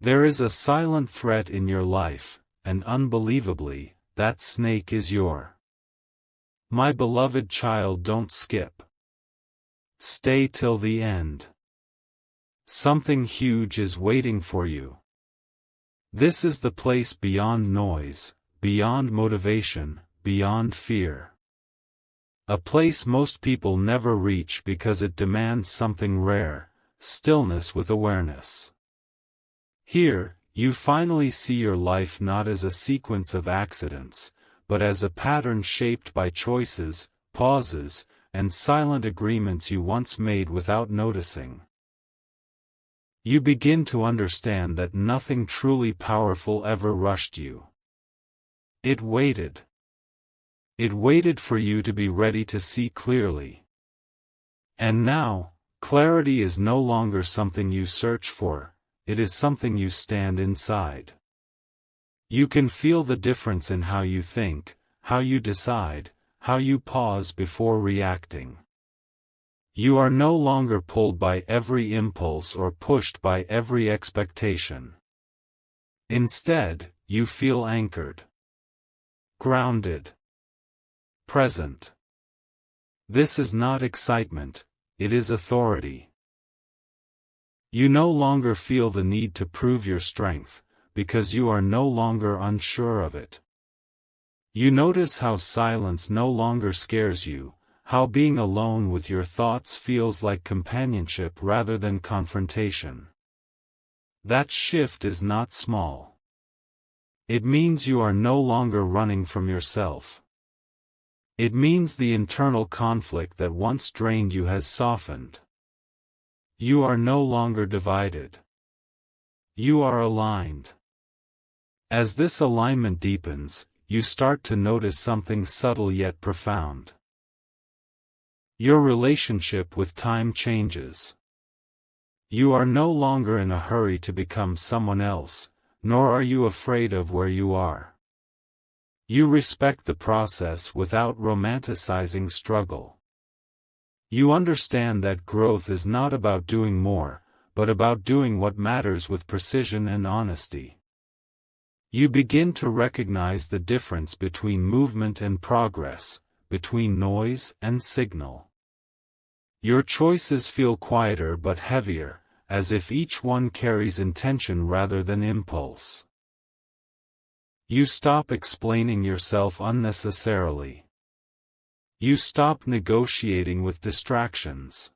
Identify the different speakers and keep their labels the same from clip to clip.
Speaker 1: There is a silent threat in your life, and unbelievably, that snake is your. My beloved child, don't skip. Stay till the end. Something huge is waiting for you. This is the place beyond noise, beyond motivation, beyond fear. A place most people never reach because it demands something rare, stillness with awareness. Here, you finally see your life not as a sequence of accidents, but as a pattern shaped by choices, pauses, and silent agreements you once made without noticing. You begin to understand that nothing truly powerful ever rushed you. It waited. It waited for you to be ready to see clearly. And now, clarity is no longer something you search for, it is something you stand inside. You can feel the difference in how you think, how you decide, how you pause before reacting. You are no longer pulled by every impulse or pushed by every expectation. Instead, you feel anchored, grounded, present. This is not excitement, it is authority. You no longer feel the need to prove your strength, because you are no longer unsure of it. You notice how silence no longer scares you, how being alone with your thoughts feels like companionship rather than confrontation. That shift is not small. It means you are no longer running from yourself. It means the internal conflict that once drained you has softened. You are no longer divided. You are aligned. As this alignment deepens, you start to notice something subtle yet profound. Your relationship with time changes. You are no longer in a hurry to become someone else, nor are you afraid of where you are. You respect the process without romanticizing struggle. You understand that growth is not about doing more, but about doing what matters with precision and honesty. You begin to recognize the difference between movement and progress, between noise and signal. Your choices feel quieter but heavier, as if each one carries intention rather than impulse. You stop explaining yourself unnecessarily. You stop negotiating with distractions.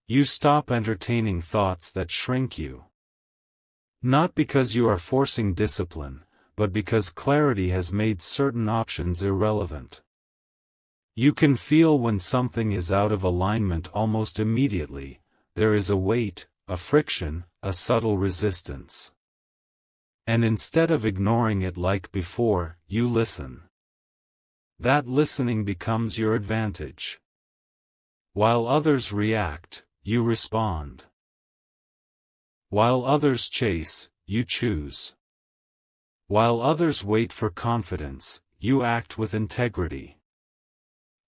Speaker 1: You stop entertaining thoughts that shrink you. Not because you are forcing discipline, but because clarity has made certain options irrelevant. You can feel when something is out of alignment almost immediately. There is a weight, a friction, a subtle resistance. And instead of ignoring it like before, you listen. That listening becomes your advantage. While others react, you respond. While others chase, you choose. While others wait for confidence, you act with integrity.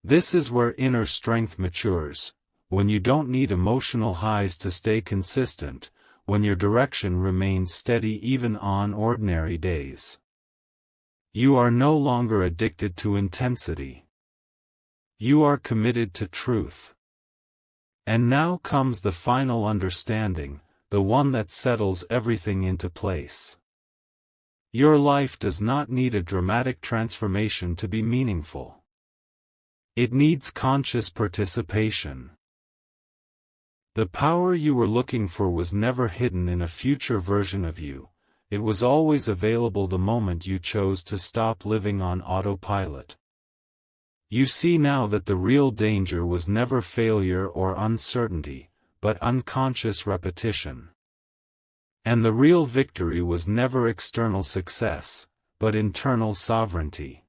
Speaker 1: This is where inner strength matures, when you don't need emotional highs to stay consistent, when your direction remains steady even on ordinary days. You are no longer addicted to intensity. You are committed to truth. And now comes the final understanding, the one that settles everything into place. Your life does not need a dramatic transformation to be meaningful. It needs conscious participation. The power you were looking for was never hidden in a future version of you, it was always available the moment you chose to stop living on autopilot. You see now that the real danger was never failure or uncertainty, but unconscious repetition. And the real victory was never external success, but internal sovereignty.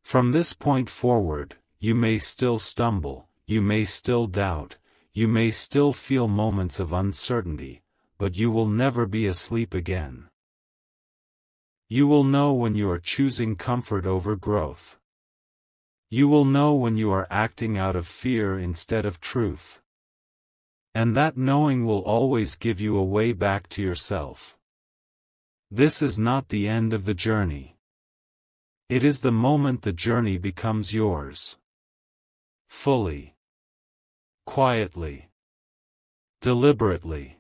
Speaker 1: From this point forward, you may still stumble, you may still doubt, you may still feel moments of uncertainty, but you will never be asleep again. You will know when you are choosing comfort over growth. You will know when you are acting out of fear instead of truth. And that knowing will always give you a way back to yourself. This is not the end of the journey. It is the moment the journey becomes yours. Fully. Quietly. Deliberately.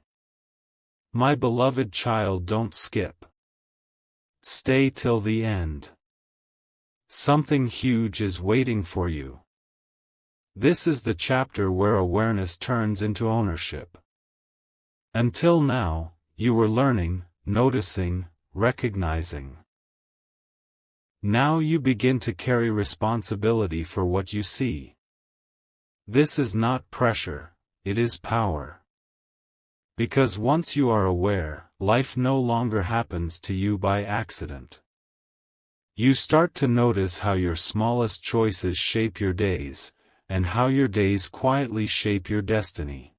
Speaker 1: My beloved child, don't skip. Stay till the end. Something huge is waiting for you. This is the chapter where awareness turns into ownership. Until now, you were learning, noticing, recognizing. Now you begin to carry responsibility for what you see. This is not pressure, it is power. Because once you are aware, life no longer happens to you by accident. You start to notice how your smallest choices shape your days, and how your days quietly shape your destiny.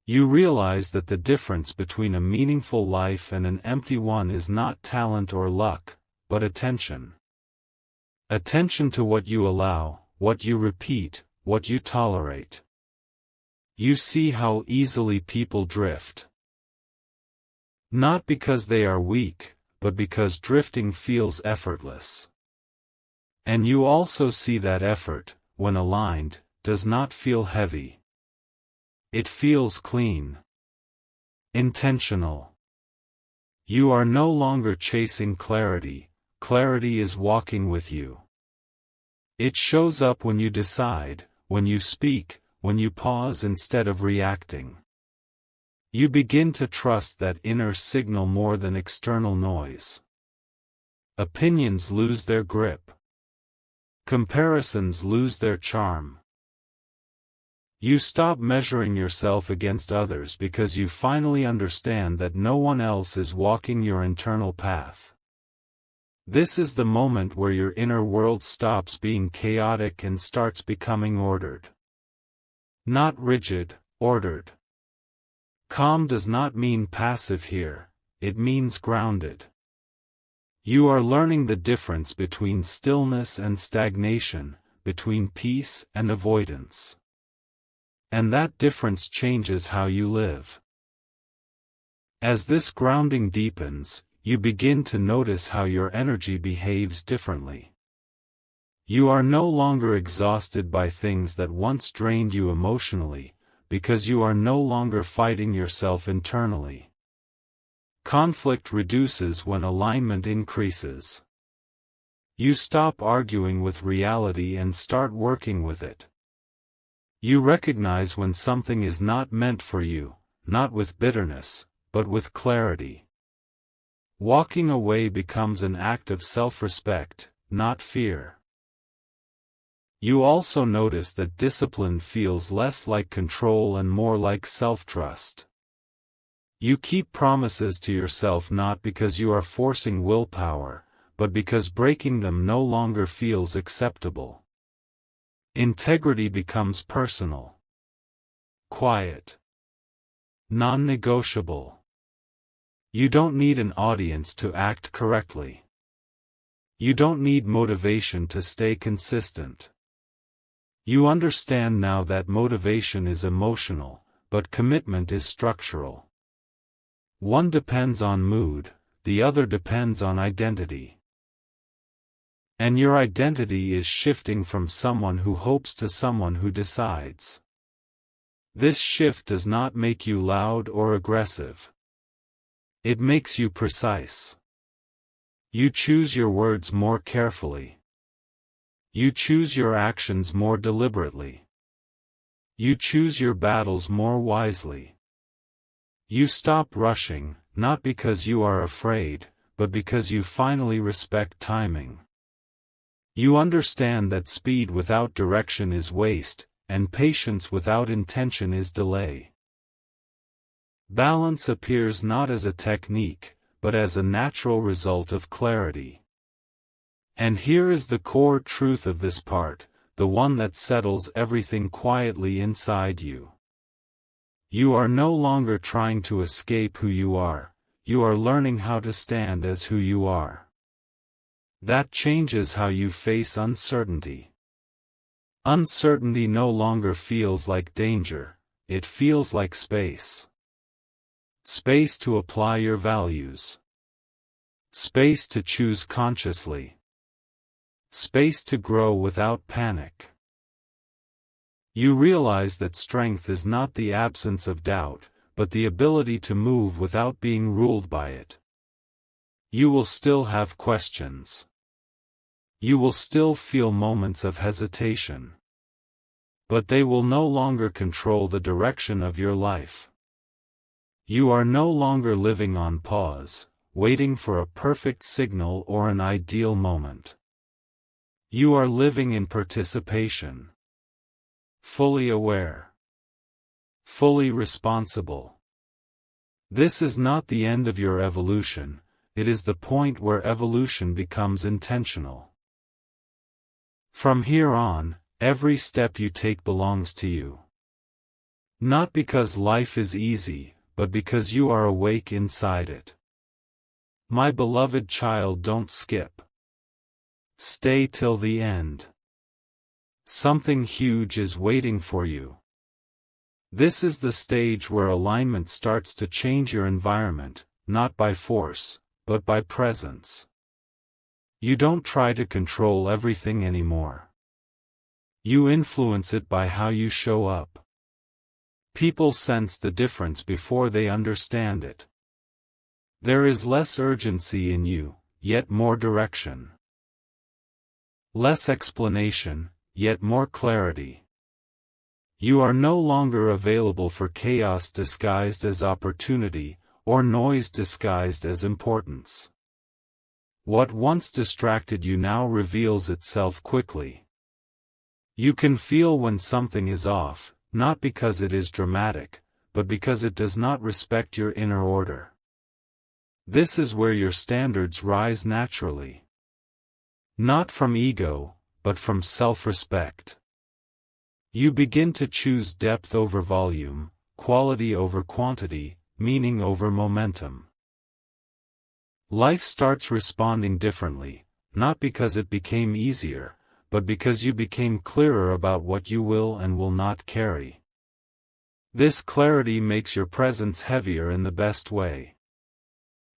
Speaker 1: You realize that the difference between a meaningful life and an empty one is not talent or luck, but attention. Attention to what you allow, what you repeat, what you tolerate. You see how easily people drift. Not because they are weak, but because drifting feels effortless. And you also see that effort, when aligned, does not feel heavy. It feels clean. Intentional. You are no longer chasing clarity, clarity is walking with you. It shows up when you decide, when you speak, when you pause instead of reacting. You begin to trust that inner signal more than external noise. Opinions lose their grip. Comparisons lose their charm. You stop measuring yourself against others because you finally understand that no one else is walking your internal path. This is the moment where your inner world stops being chaotic and starts becoming ordered. Not rigid, ordered. Calm does not mean passive here, it means grounded. You are learning the difference between stillness and stagnation, between peace and avoidance. And that difference changes how you live. As this grounding deepens, you begin to notice how your energy behaves differently. You are no longer exhausted by things that once drained you emotionally, because you are no longer fighting yourself internally. Conflict reduces when alignment increases. You stop arguing with reality and start working with it. You recognize when something is not meant for you, not with bitterness, but with clarity. Walking away becomes an act of self-respect, not fear. You also notice that discipline feels less like control and more like self-trust. You keep promises to yourself not because you are forcing willpower, but because breaking them no longer feels acceptable. Integrity becomes personal. Quiet. Non-negotiable. You don't need an audience to act correctly. You don't need motivation to stay consistent. You understand now that motivation is emotional, but commitment is structural. One depends on mood, the other depends on identity. And your identity is shifting from someone who hopes to someone who decides. This shift does not make you loud or aggressive. It makes you precise. You choose your words more carefully. You choose your actions more deliberately. You choose your battles more wisely. You stop rushing, not because you are afraid, but because you finally respect timing. You understand that speed without direction is waste, and patience without intention is delay. Balance appears not as a technique, but as a natural result of clarity. And here is the core truth of this part, the one that settles everything quietly inside you. You are no longer trying to escape who you are learning how to stand as who you are. That changes how you face uncertainty. Uncertainty no longer feels like danger, it feels like space. Space to apply your values. Space to choose consciously. Space to grow without panic. You realize that strength is not the absence of doubt, but the ability to move without being ruled by it. You will still have questions. You will still feel moments of hesitation. But they will no longer control the direction of your life. You are no longer living on pause, waiting for a perfect signal or an ideal moment. You are living in participation. Fully aware. Fully responsible. This is not the end of your evolution, it is the point where evolution becomes intentional. From here on, every step you take belongs to you. Not because life is easy, but because you are awake inside it. My beloved child, don't skip. Stay till the end. Something huge is waiting for you. This is the stage where alignment starts to change your environment, not by force, but by presence. You don't try to control everything anymore. You influence it by how you show up. People sense the difference before they understand it. There is less urgency in you, yet more direction. Less explanation, yet more clarity. You are no longer available for chaos disguised as opportunity, or noise disguised as importance. What once distracted you now reveals itself quickly. You can feel when something is off, not because it is dramatic, but because it does not respect your inner order. This is where your standards rise naturally. Not from ego, but from self-respect. You begin to choose depth over volume, quality over quantity, meaning over momentum. Life starts responding differently, not because it became easier, but because you became clearer about what you will and will not carry. This clarity makes your presence heavier in the best way.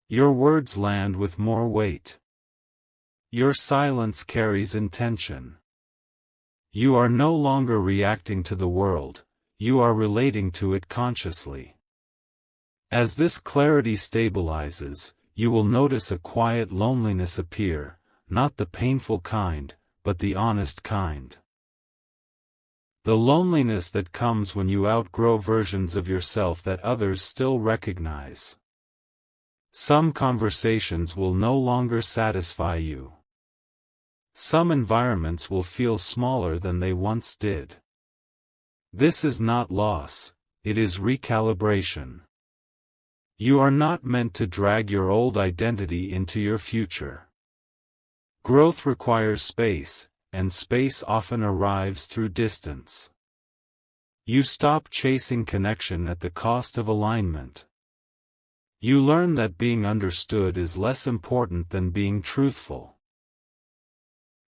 Speaker 1: Your words land with more weight. Your silence carries intention. You are no longer reacting to the world, you are relating to it consciously. As this clarity stabilizes, you will notice a quiet loneliness appear, not the painful kind, but the honest kind. The loneliness that comes when you outgrow versions of yourself that others still recognize. Some conversations will no longer satisfy you. Some environments will feel smaller than they once did. This is not loss, it is recalibration. You are not meant to drag your old identity into your future. Growth requires space, and space often arrives through distance. You stop chasing connection at the cost of alignment. You learn that being understood is less important than being truthful.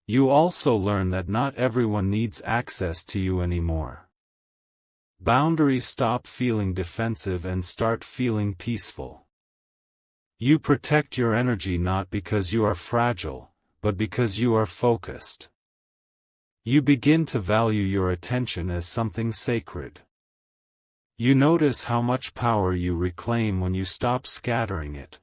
Speaker 1: You also learn that not everyone needs access to you anymore. Boundaries stop feeling defensive and start feeling peaceful. You protect your energy not because you are fragile, but because you are focused. You begin to value your attention as something sacred. You notice how much power you reclaim when you stop scattering it.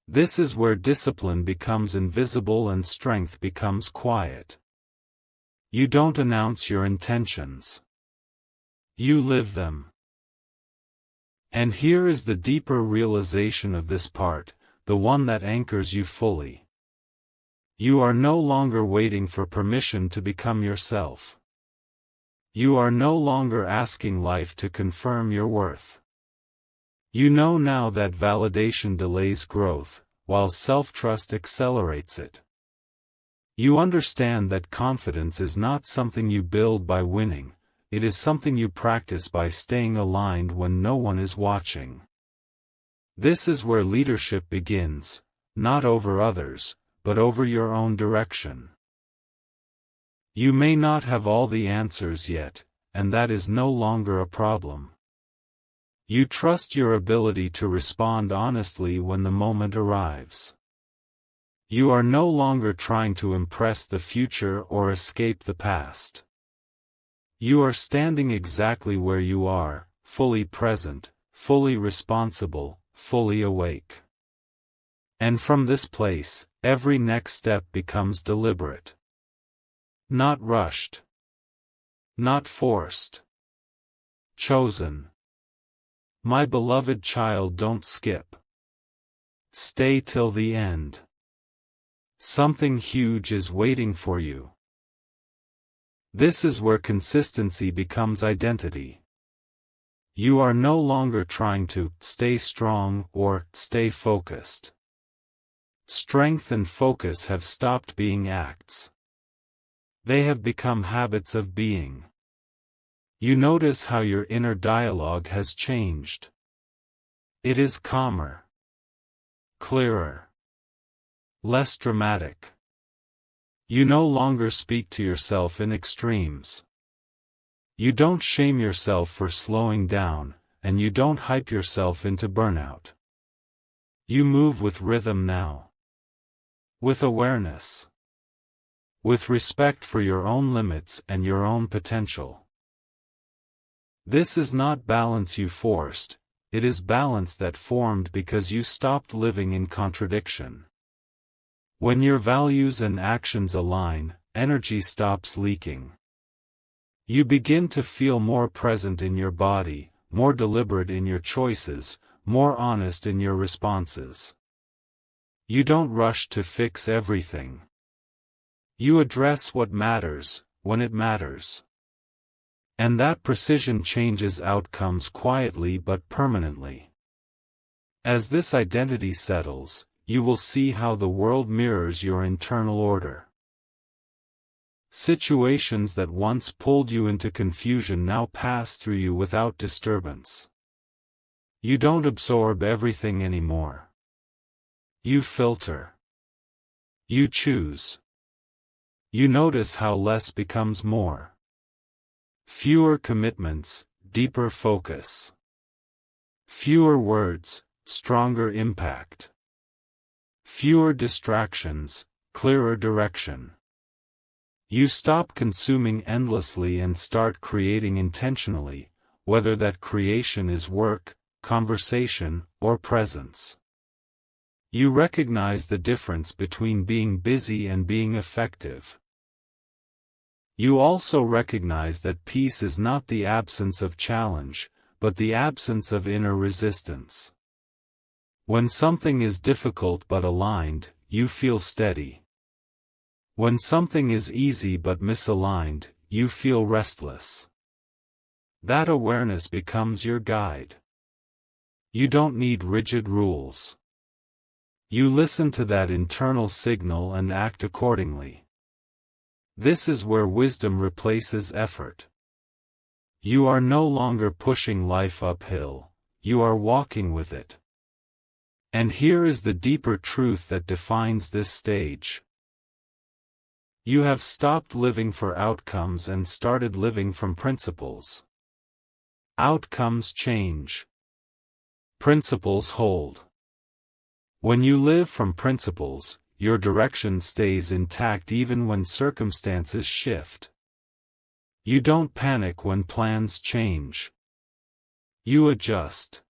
Speaker 1: This is where discipline becomes invisible and strength becomes quiet. You don't announce your intentions. You live them. And here is the deeper realization of this part, the one that anchors you fully. You are no longer waiting for permission to become yourself. You are no longer asking life to confirm your worth. You know now that validation delays growth, while self-trust accelerates it. You understand that confidence is not something you build by winning, it is something you practice by staying aligned when no one is watching. This is where leadership begins, not over others, but over your own direction. You may not have all the answers yet, and that is no longer a problem. You trust your ability to respond honestly when the moment arrives. You are no longer trying to impress the future or escape the past. You are standing exactly where you are, fully present, fully responsible, fully awake. And from this place, every next step becomes deliberate. Not rushed. Not forced. Chosen. My beloved child, don't skip. Stay till the end. Something huge is waiting for you. This is where consistency becomes identity. You are no longer trying to stay strong or stay focused. Strength and focus have stopped being acts. They have become habits of being. You notice how your inner dialogue has changed. It is calmer, clearer, less dramatic. You no longer speak to yourself in extremes. You don't shame yourself for slowing down, and you don't hype yourself into burnout. You move with rhythm now. With awareness. With respect for your own limits and your own potential. This is not balance you forced, it is balance that formed because you stopped living in contradiction. When your values and actions align, energy stops leaking. You begin to feel more present in your body, more deliberate in your choices, more honest in your responses. You don't rush to fix everything. You address what matters, when it matters. And that precision changes outcomes quietly but permanently. As this identity settles, you will see how the world mirrors your internal order. Situations that once pulled you into confusion now pass through you without disturbance. You don't absorb everything anymore. You filter. You choose. You notice how less becomes more. Fewer commitments, deeper focus. Fewer words, stronger impact. Fewer distractions, clearer direction. You stop consuming endlessly and start creating intentionally, whether that creation is work, conversation, or presence. You recognize the difference between being busy and being effective. You also recognize that peace is not the absence of challenge, but the absence of inner resistance. When something is difficult but aligned, you feel steady. When something is easy but misaligned, you feel restless. That awareness becomes your guide. You don't need rigid rules. You listen to that internal signal and act accordingly. This is where wisdom replaces effort. You are no longer pushing life uphill, you are walking with it. And here is the deeper truth that defines this stage. You have stopped living for outcomes and started living from principles. Outcomes change. Principles hold. When you live from principles, your direction stays intact even when circumstances shift. You don't panic when plans change. You adjust.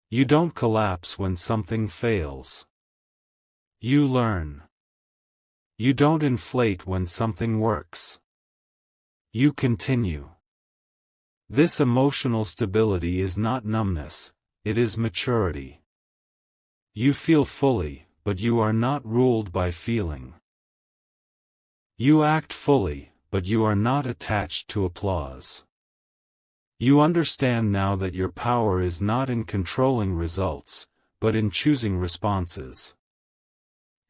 Speaker 1: You don't collapse when something fails. You learn. You don't inflate when something works. You continue. This emotional stability is not numbness, it is maturity. You feel fully, but you are not ruled by feeling. You act fully, but you are not attached to applause. You understand now that your power is not in controlling results, but in choosing responses.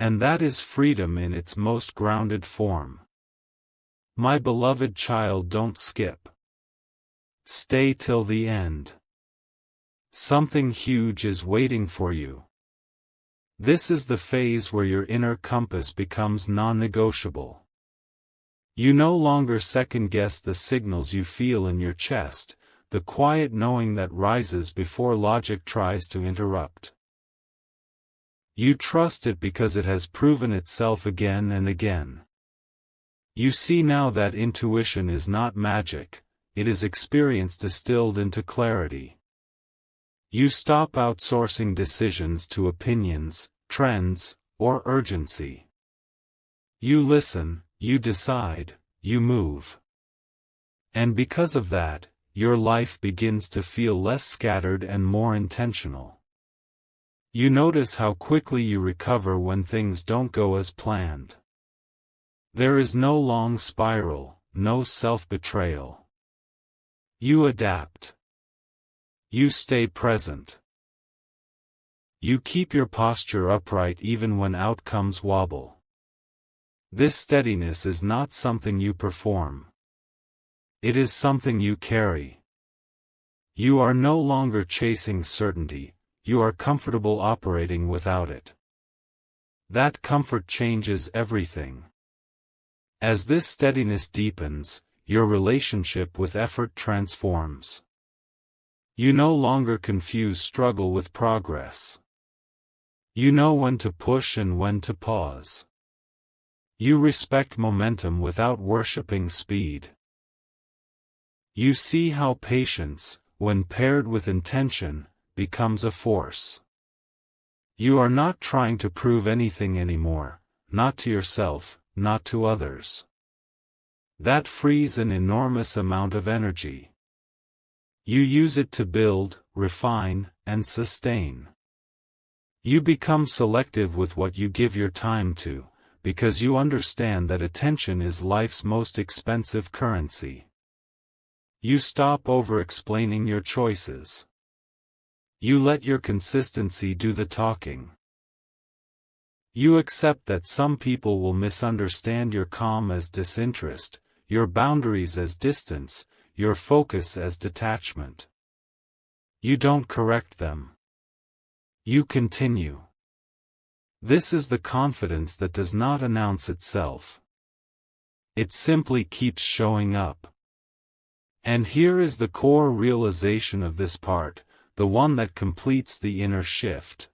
Speaker 1: And that is freedom in its most grounded form. My beloved child, don't skip. Stay till the end. Something huge is waiting for you. This is the phase where your inner compass becomes non-negotiable. You no longer second-guess the signals you feel in your chest, the quiet knowing that rises before logic tries to interrupt. You trust it because it has proven itself again and again. You see now that intuition is not magic, it is experience distilled into clarity. You stop outsourcing decisions to opinions, trends, or urgency. You listen, you decide, you move. And because of that, your life begins to feel less scattered and more intentional. You notice how quickly you recover when things don't go as planned. There is no long spiral, no self-betrayal. You adapt. You stay present. You keep your posture upright even when outcomes wobble. This steadiness is not something you perform. It is something you carry. You are no longer chasing certainty, you are comfortable operating without it. That comfort changes everything. As this steadiness deepens, your relationship with effort transforms. You no longer confuse struggle with progress. You know when to push and when to pause. You respect momentum without worshipping speed. You see how patience, when paired with intention, becomes a force. You are not trying to prove anything anymore, not to yourself, not to others. That frees an enormous amount of energy. You use it to build, refine, and sustain. You become selective with what you give your time to, because you understand that attention is life's most expensive currency. You stop over-explaining your choices. You let your consistency do the talking. You accept that some people will misunderstand your calm as disinterest, your boundaries as distance, your focus as detachment. You don't correct them. You continue. This is the confidence that does not announce itself. It simply keeps showing up. And here is the core realization of this part, the one that completes the inner shift.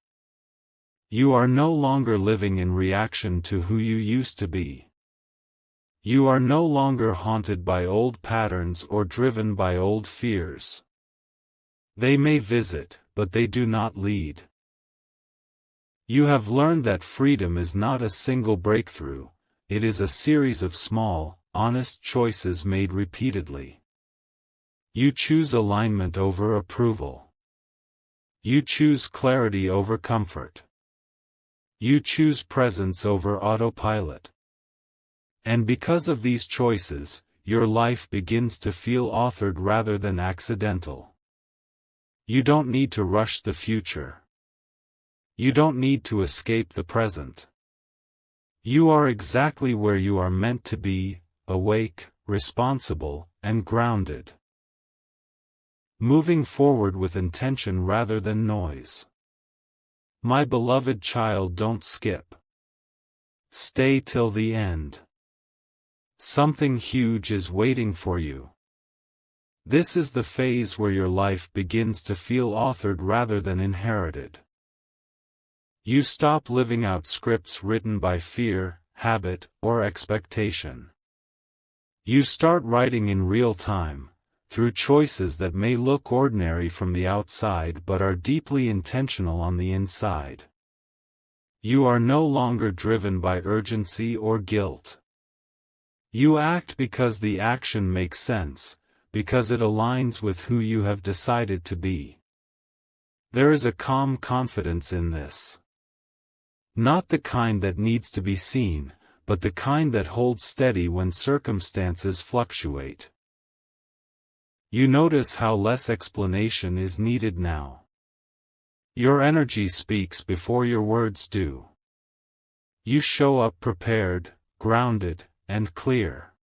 Speaker 1: You are no longer living in reaction to who you used to be. You are no longer haunted by old patterns or driven by old fears. They may visit, but they do not lead. You have learned that freedom is not a single breakthrough, it is a series of small, honest choices made repeatedly. You choose alignment over approval. You choose clarity over comfort. You choose presence over autopilot. And because of these choices, your life begins to feel authored rather than accidental. You don't need to rush the future. You don't need to escape the present. You are exactly where you are meant to be, awake, responsible, and grounded. Moving forward with intention rather than noise. My beloved child, don't skip. Stay till the end. Something huge is waiting for you. This is the phase where your life begins to feel authored rather than inherited. You stop living out scripts written by fear, habit, or expectation. You start writing in real time, through choices that may look ordinary from the outside but are deeply intentional on the inside. You are no longer driven by urgency or guilt. You act because the action makes sense, because it aligns with who you have decided to be. There is a calm confidence in this. Not the kind that needs to be seen, but the kind that holds steady when circumstances fluctuate. You notice how less explanation is needed now. Your energy speaks before your words do. You show up prepared, grounded, and clear.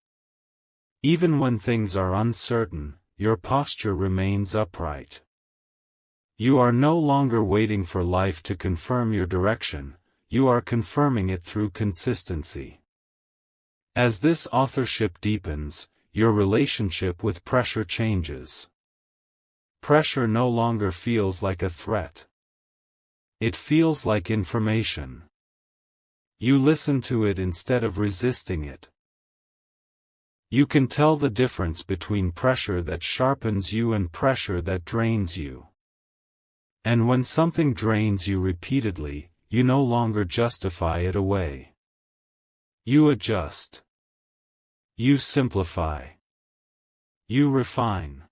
Speaker 1: Even when things are uncertain, your posture remains upright. You are no longer waiting for life to confirm your direction, you are confirming it through consistency. As this authorship deepens, your relationship with pressure changes. Pressure no longer feels like a threat. It feels like information. You listen to it instead of resisting it. You can tell the difference between pressure that sharpens you and pressure that drains you. And when something drains you repeatedly, you no longer justify it away. You adjust. You simplify. You refine.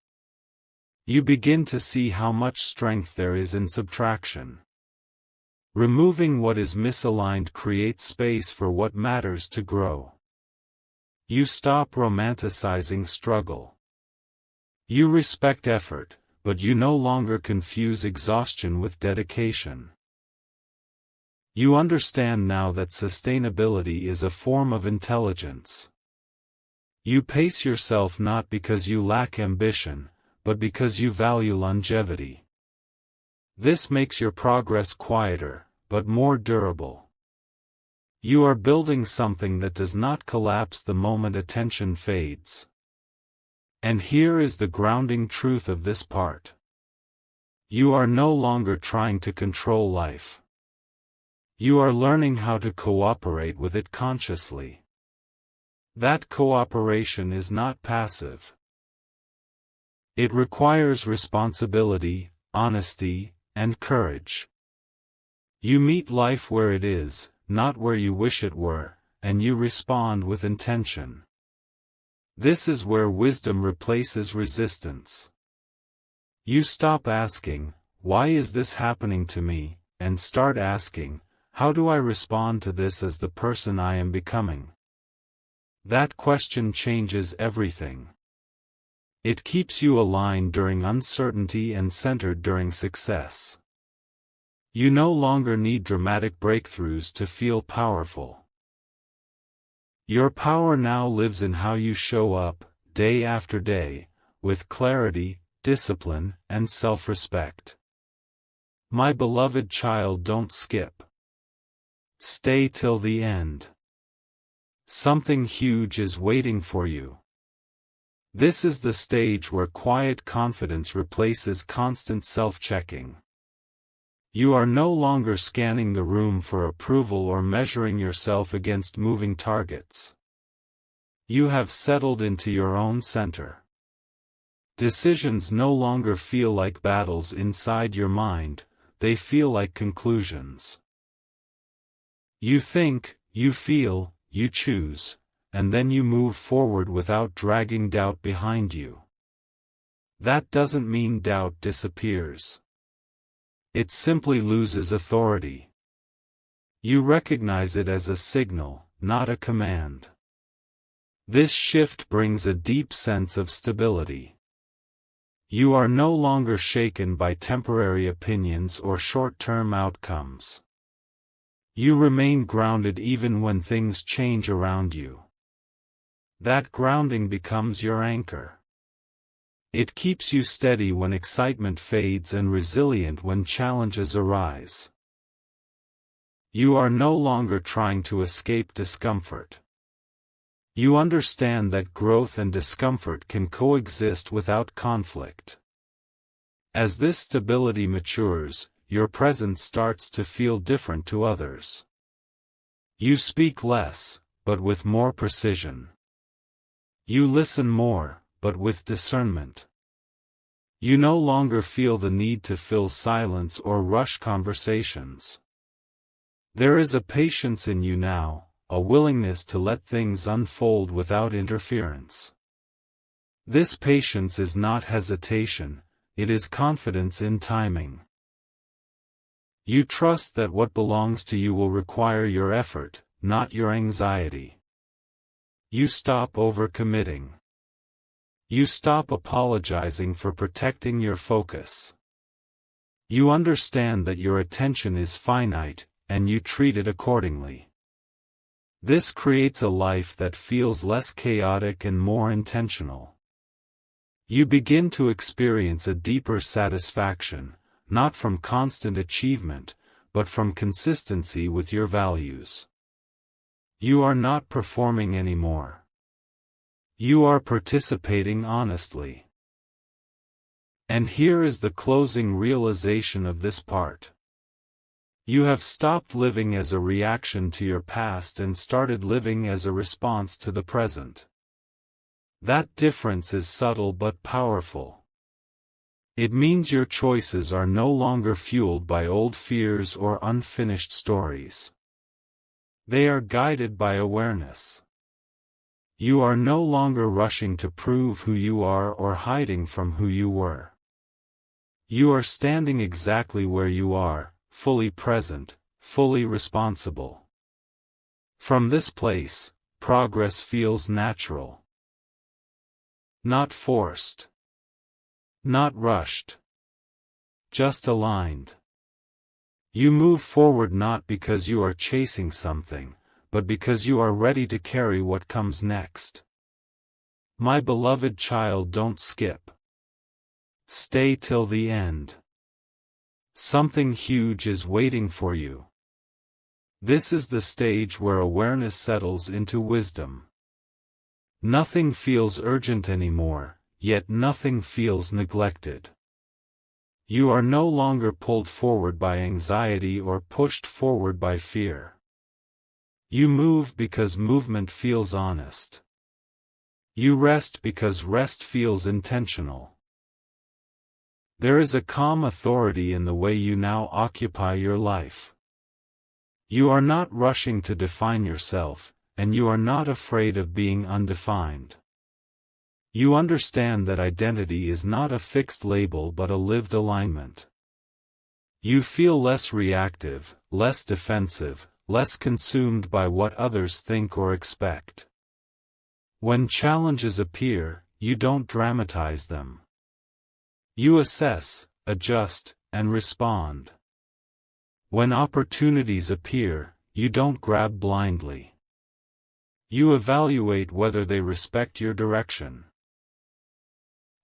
Speaker 1: You begin to see how much strength there is in subtraction. Removing what is misaligned creates space for what matters to grow. You stop romanticizing struggle. You respect effort, but you no longer confuse exhaustion with dedication. You understand now that sustainability is a form of intelligence. You pace yourself not because you lack ambition, but because you value longevity. This makes your progress quieter, but more durable. You are building something that does not collapse the moment attention fades. And here is the grounding truth of this part. You are no longer trying to control life. You are learning how to cooperate with it consciously. That cooperation is not passive. It requires responsibility, honesty, and courage. You meet life where it is, not where you wish it were, and you respond with intention. This is where wisdom replaces resistance. You stop asking, "Why is this happening to me?" and start asking, "How do I respond to this as the person I am becoming?" That question changes everything. It keeps you aligned during uncertainty and centered during success. You no longer need dramatic breakthroughs to feel powerful. Your power now lives in how you show up, day after day, with clarity, discipline, and self-respect. My beloved child, don't skip. Stay till the end. Something huge is waiting for you. This is the stage where quiet confidence replaces constant self-checking. You are no longer scanning the room for approval or measuring yourself against moving targets. You have settled into your own center. Decisions no longer feel like battles inside your mind, they feel like conclusions. You think, you feel, you choose, and then you move forward without dragging doubt behind you. That doesn't mean doubt disappears. It simply loses authority. You recognize it as a signal, not a command. This shift brings a deep sense of stability. You are no longer shaken by temporary opinions or short-term outcomes. You remain grounded even when things change around you. That grounding becomes your anchor. It keeps you steady when excitement fades and resilient when challenges arise. You are no longer trying to escape discomfort. You understand that growth and discomfort can coexist without conflict. As this stability matures, your presence starts to feel different to others. You speak less, but with more precision. You listen more, but with discernment. You no longer feel the need to fill silence or rush conversations. There is a patience in you now, a willingness to let things unfold without interference. This patience is not hesitation, it is confidence in timing. You trust that what belongs to you will require your effort, not your anxiety. You stop overcommitting. You stop apologizing for protecting your focus. You understand that your attention is finite, and you treat it accordingly. This creates a life that feels less chaotic and more intentional. You begin to experience a deeper satisfaction, not from constant achievement, but from consistency with your values. You are not performing anymore. You are participating honestly. And here is the closing realization of this part. You have stopped living as a reaction to your past and started living as a response to the present. That difference is subtle but powerful. It means your choices are no longer fueled by old fears or unfinished stories. They are guided by awareness. You are no longer rushing to prove who you are or hiding from who you were. You are standing exactly where you are, fully present, fully responsible. From this place, progress feels natural. Not forced. Not rushed. Just aligned. You move forward not because you are chasing something, but because you are ready to carry what comes next. My beloved child, don't skip. Stay till the end. Something huge is waiting for you. This is the stage where awareness settles into wisdom. Nothing feels urgent anymore, yet nothing feels neglected. You are no longer pulled forward by anxiety or pushed forward by fear. You move because movement feels honest. You rest because rest feels intentional. There is a calm authority in the way you now occupy your life. You are not rushing to define yourself, and you are not afraid of being undefined. You understand that identity is not a fixed label but a lived alignment. You feel less reactive, less defensive, less consumed by what others think or expect. When challenges appear, you don't dramatize them. You assess, adjust, and respond. When opportunities appear, you don't grab blindly. You evaluate whether they respect your direction.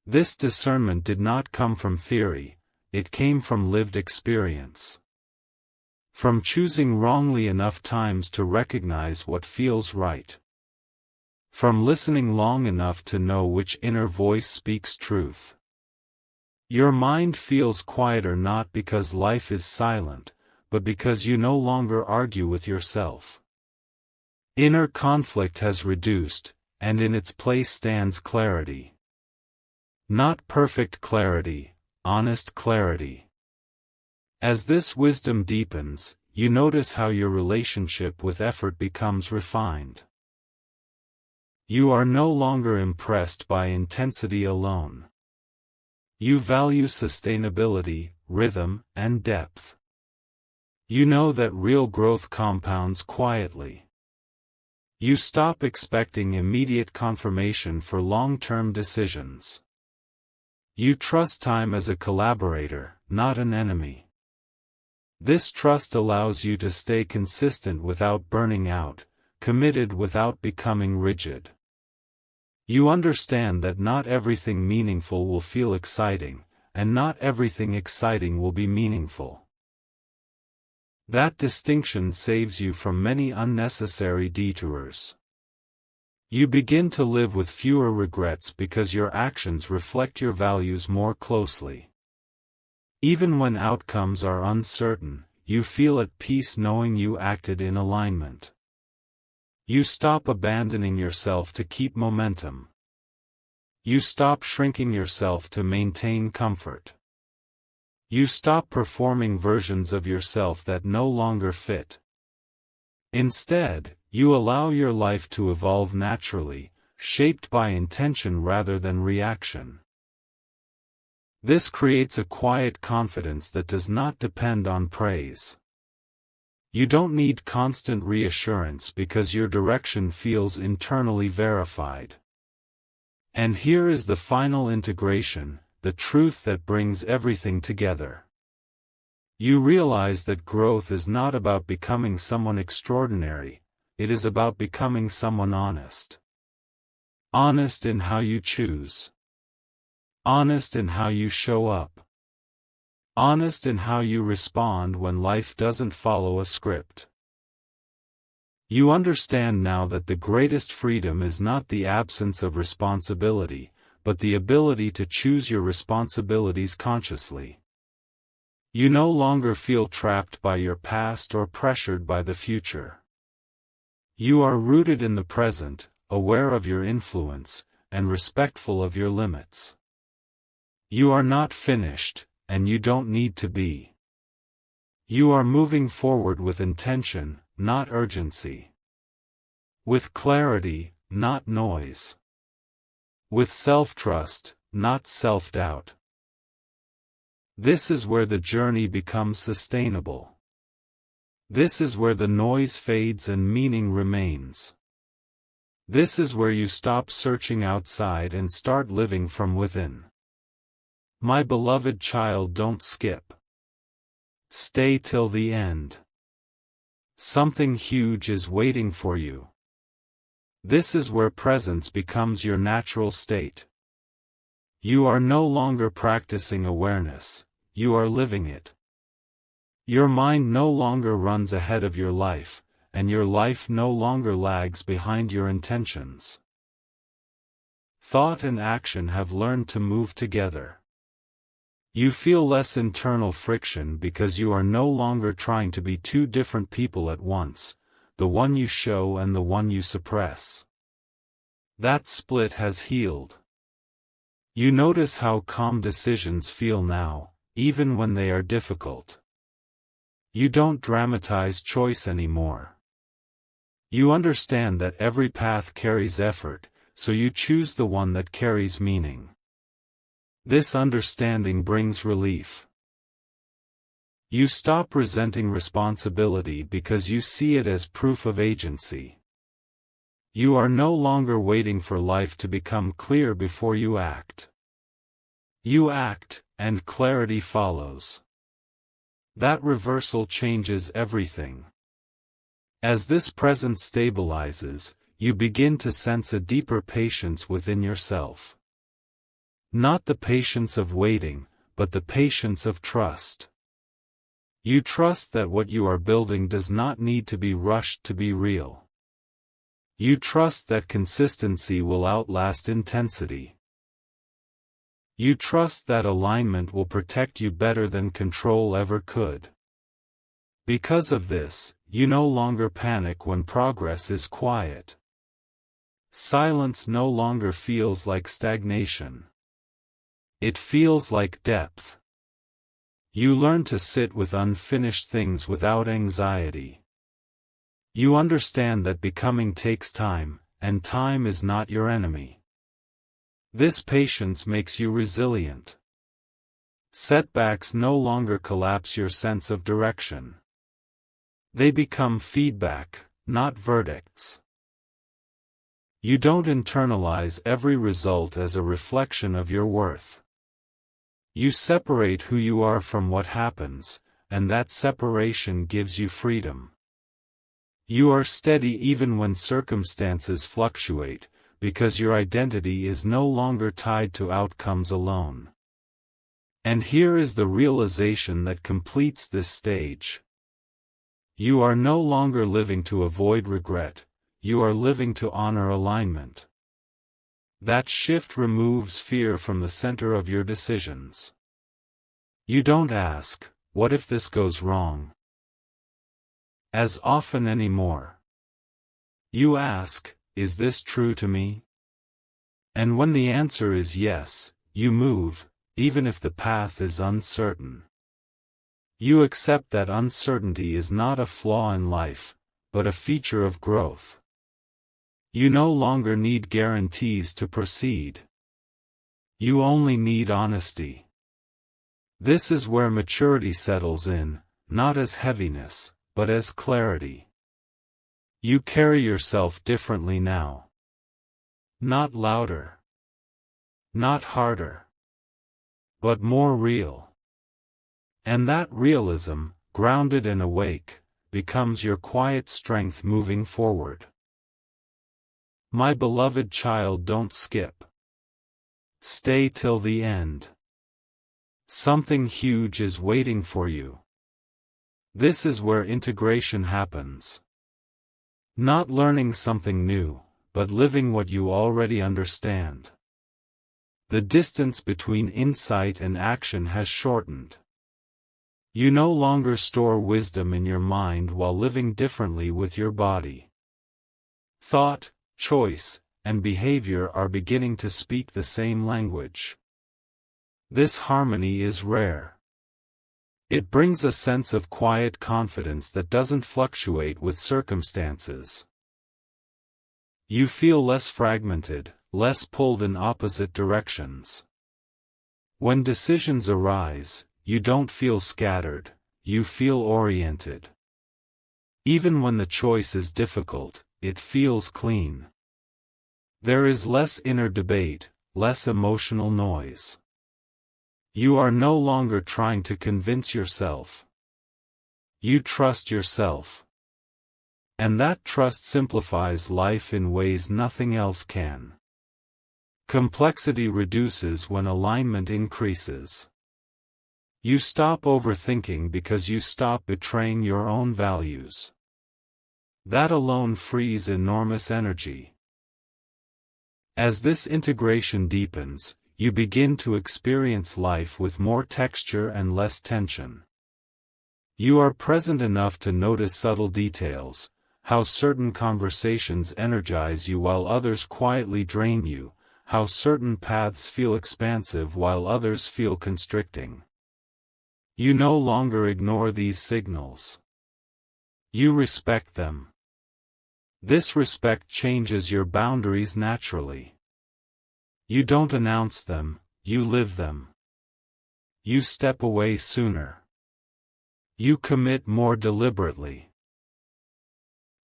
Speaker 1: This discernment did not come from theory, it came from lived experience. From choosing wrongly enough times to recognize what feels right. From listening long enough to know which inner voice speaks truth. Your mind feels quieter not because life is silent, but because you no longer argue with yourself. Inner conflict has reduced, and in its place stands clarity. Not perfect clarity, honest clarity. As this wisdom deepens, you notice how your relationship with effort becomes refined. You are no longer impressed by intensity alone. You value sustainability, rhythm, and depth. You know that real growth compounds quietly. You stop expecting immediate confirmation for long-term decisions. You trust time as a collaborator, not an enemy. This trust allows you to stay consistent without burning out, committed without becoming rigid. You understand that not everything meaningful will feel exciting, and not everything exciting will be meaningful. That distinction saves you from many unnecessary detours. You begin to live with fewer regrets because your actions reflect your values more closely. Even when outcomes are uncertain, you feel at peace knowing you acted in alignment. You stop abandoning yourself to keep momentum. You stop shrinking yourself to maintain comfort. You stop performing versions of yourself that no longer fit. Instead, you allow your life to evolve naturally, shaped by intention rather than reaction. This creates a quiet confidence that does not depend on praise. You don't need constant reassurance because your direction feels internally verified. And here is the final integration, the truth that brings everything together. You realize that growth is not about becoming someone extraordinary, it is about becoming someone honest. Honest in how you choose. Honest in how you show up. Honest in how you respond when life doesn't follow a script. You understand now that the greatest freedom is not the absence of responsibility, but the ability to choose your responsibilities consciously. You no longer feel trapped by your past or pressured by the future. You are rooted in the present, aware of your influence, and respectful of your limits. You are not finished, and you don't need to be. You are moving forward with intention, not urgency. With clarity, not noise. With self-trust, not self-doubt. This is where the journey becomes sustainable. This is where the noise fades and meaning remains. This is where you stop searching outside and start living from within. My beloved child, don't skip. Stay till the end. Something huge is waiting for you. This is where presence becomes your natural state. You are no longer practicing awareness, you are living it. Your mind no longer runs ahead of your life, and your life no longer lags behind your intentions. Thought and action have learned to move together. You feel less internal friction because you are no longer trying to be two different people at once, the one you show and the one you suppress. That split has healed. You notice how calm decisions feel now, even when they are difficult. You don't dramatize choice anymore. You understand that every path carries effort, so you choose the one that carries meaning. This understanding brings relief. You stop resenting responsibility because you see it as proof of agency. You are no longer waiting for life to become clear before you act. You act, and clarity follows. That reversal changes everything. As this presence stabilizes, you begin to sense a deeper patience within yourself. Not the patience of waiting, but the patience of trust. You trust that what you are building does not need to be rushed to be real. You trust that consistency will outlast intensity. You trust that alignment will protect you better than control ever could. Because of this, you no longer panic when progress is quiet. Silence no longer feels like stagnation. It feels like depth. You learn to sit with unfinished things without anxiety. You understand that becoming takes time, and time is not your enemy. This patience makes you resilient. Setbacks no longer collapse your sense of direction. They become feedback, not verdicts. You don't internalize every result as a reflection of your worth. You separate who you are from what happens, and that separation gives you freedom. You are steady even when circumstances fluctuate, because your identity is no longer tied to outcomes alone. And here is the realization that completes this stage. You are no longer living to avoid regret, you are living to honor alignment. That shift removes fear from the center of your decisions. You don't ask, what if this goes wrong? As often anymore. You ask, is this true to me? And when the answer is yes, you move, even if the path is uncertain. You accept that uncertainty is not a flaw in life, but a feature of growth. You no longer need guarantees to proceed. You only need honesty. This is where maturity settles in, not as heaviness, but as clarity. You carry yourself differently now. Not louder. Not harder. But more real. And that realism, grounded and awake, becomes your quiet strength moving forward. My beloved child, don't skip. Stay till the end. Something huge is waiting for you. This is where integration happens. Not learning something new, but living what you already understand. The distance between insight and action has shortened. You no longer store wisdom in your mind while living differently with your body. Thought, choice, and behavior are beginning to speak the same language. This harmony is rare. It brings a sense of quiet confidence that doesn't fluctuate with circumstances. You feel less fragmented, less pulled in opposite directions. When decisions arise, you don't feel scattered, you feel oriented. Even when the choice is difficult, it feels clean. There is less inner debate, less emotional noise. You are no longer trying to convince yourself. You trust yourself. And that trust simplifies life in ways nothing else can. Complexity reduces when alignment increases. You stop overthinking because you stop betraying your own values. That alone frees enormous energy. As this integration deepens, you begin to experience life with more texture and less tension. You are present enough to notice subtle details, how certain conversations energize you while others quietly drain you, how certain paths feel expansive while others feel constricting. You no longer ignore these signals. You respect them. This respect changes your boundaries naturally. You don't announce them, you live them. You step away sooner. You commit more deliberately.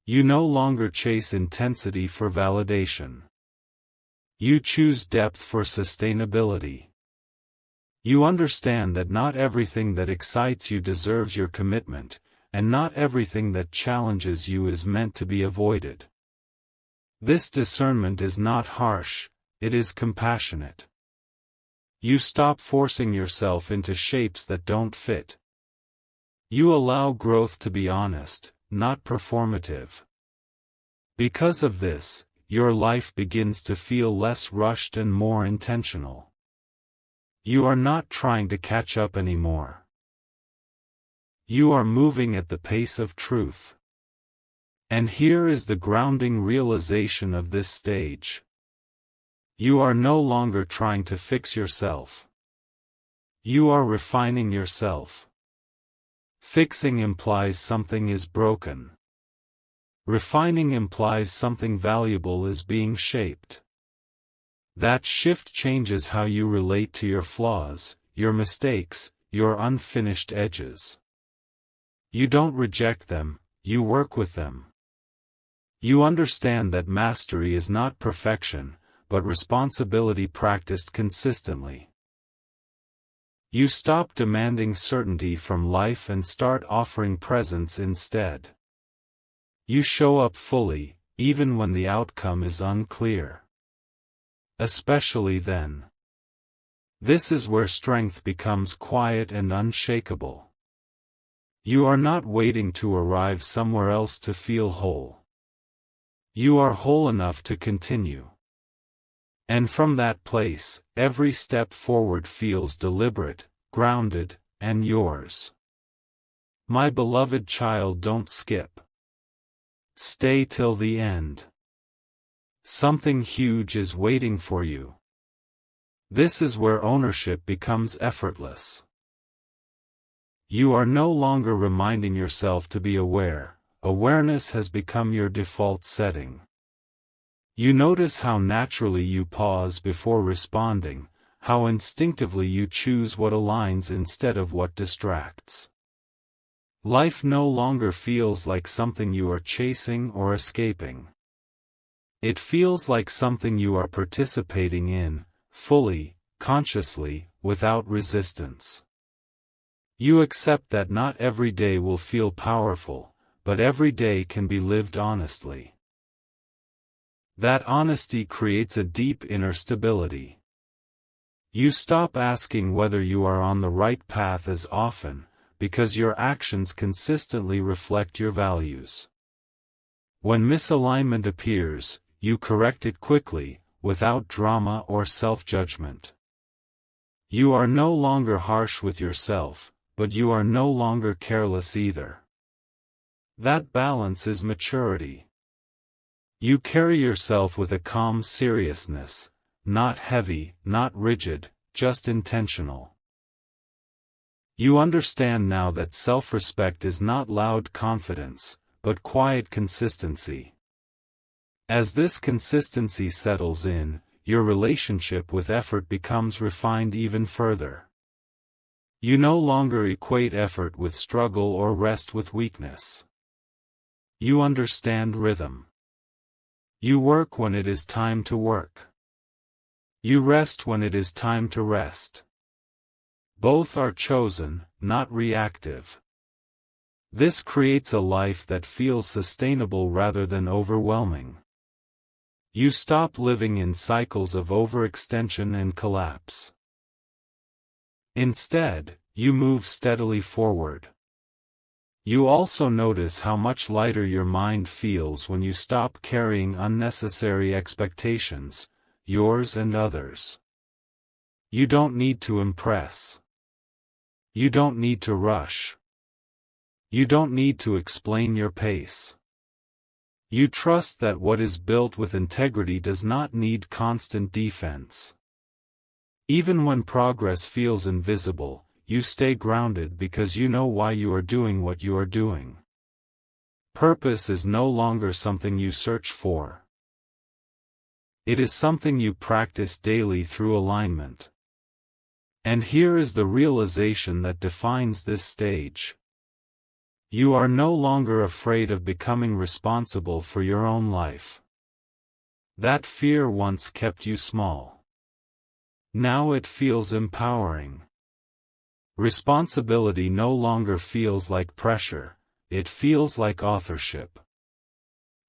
Speaker 1: You no longer chase intensity for validation. You choose depth for sustainability. You understand that not everything that excites you deserves your commitment, and not everything that challenges you is meant to be avoided. This discernment is not harsh, it is compassionate. You stop forcing yourself into shapes that don't fit. You allow growth to be honest, not performative. Because of this, your life begins to feel less rushed and more intentional. You are not trying to catch up anymore. You are moving at the pace of truth. And here is the grounding realization of this stage. You are no longer trying to fix yourself. You are refining yourself. Fixing implies something is broken. Refining implies something valuable is being shaped. That shift changes how you relate to your flaws, your mistakes, your unfinished edges. You don't reject them, you work with them. You understand that mastery is not perfection, but responsibility practiced consistently. You stop demanding certainty from life and start offering presence instead. You show up fully, even when the outcome is unclear. Especially then. This is where strength becomes quiet and unshakable. You are not waiting to arrive somewhere else to feel whole. You are whole enough to continue. And from that place, every step forward feels deliberate, grounded, and yours. My beloved child, don't skip. Stay till the end. Something huge is waiting for you. This is where ownership becomes effortless. You are no longer reminding yourself to be aware. Awareness has become your default setting. You notice how naturally you pause before responding, how instinctively you choose what aligns instead of what distracts. Life no longer feels like something you are chasing or escaping. It feels like something you are participating in, fully, consciously, without resistance. You accept that not every day will feel powerful, but every day can be lived honestly. That honesty creates a deep inner stability. You stop asking whether you are on the right path as often, because your actions consistently reflect your values. When misalignment appears, you correct it quickly, without drama or self-judgment. You are no longer harsh with yourself, but you are no longer careless either. That balance is maturity. You carry yourself with a calm seriousness, not heavy, not rigid, just intentional. You understand now that self-respect is not loud confidence, but quiet consistency. As this consistency settles in, your relationship with effort becomes refined even further. You no longer equate effort with struggle or rest with weakness. You understand rhythm. You work when it is time to work. You rest when it is time to rest. Both are chosen, not reactive. This creates a life that feels sustainable rather than overwhelming. You stop living in cycles of overextension and collapse. Instead, you move steadily forward. You also notice how much lighter your mind feels when you stop carrying unnecessary expectations, yours and others. You don't need to impress. You don't need to rush. You don't need to explain your pace. You trust that what is built with integrity does not need constant defense. Even when progress feels invisible, you stay grounded because you know why you are doing what you are doing. Purpose is no longer something you search for. It is something you practice daily through alignment. And here is the realization that defines this stage. You are no longer afraid of becoming responsible for your own life. That fear once kept you small. Now it feels empowering. Responsibility no longer feels like pressure, it feels like authorship.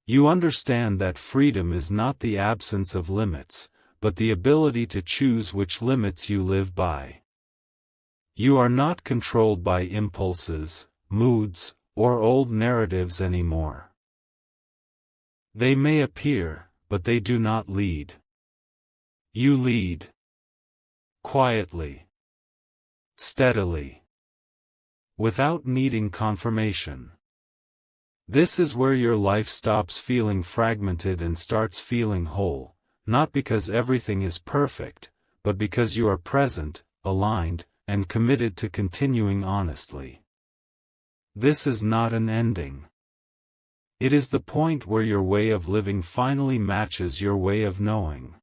Speaker 1: You understand that freedom is not the absence of limits, but the ability to choose which limits you live by. You are not controlled by impulses, moods, or old narratives anymore. They may appear, but they do not lead. You lead. Quietly. Steadily. Without needing confirmation. This is where your life stops feeling fragmented and starts feeling whole, not because everything is perfect, but because you are present, aligned, and committed to continuing honestly. This is not an ending. It is the point where your way of living finally matches your way of knowing.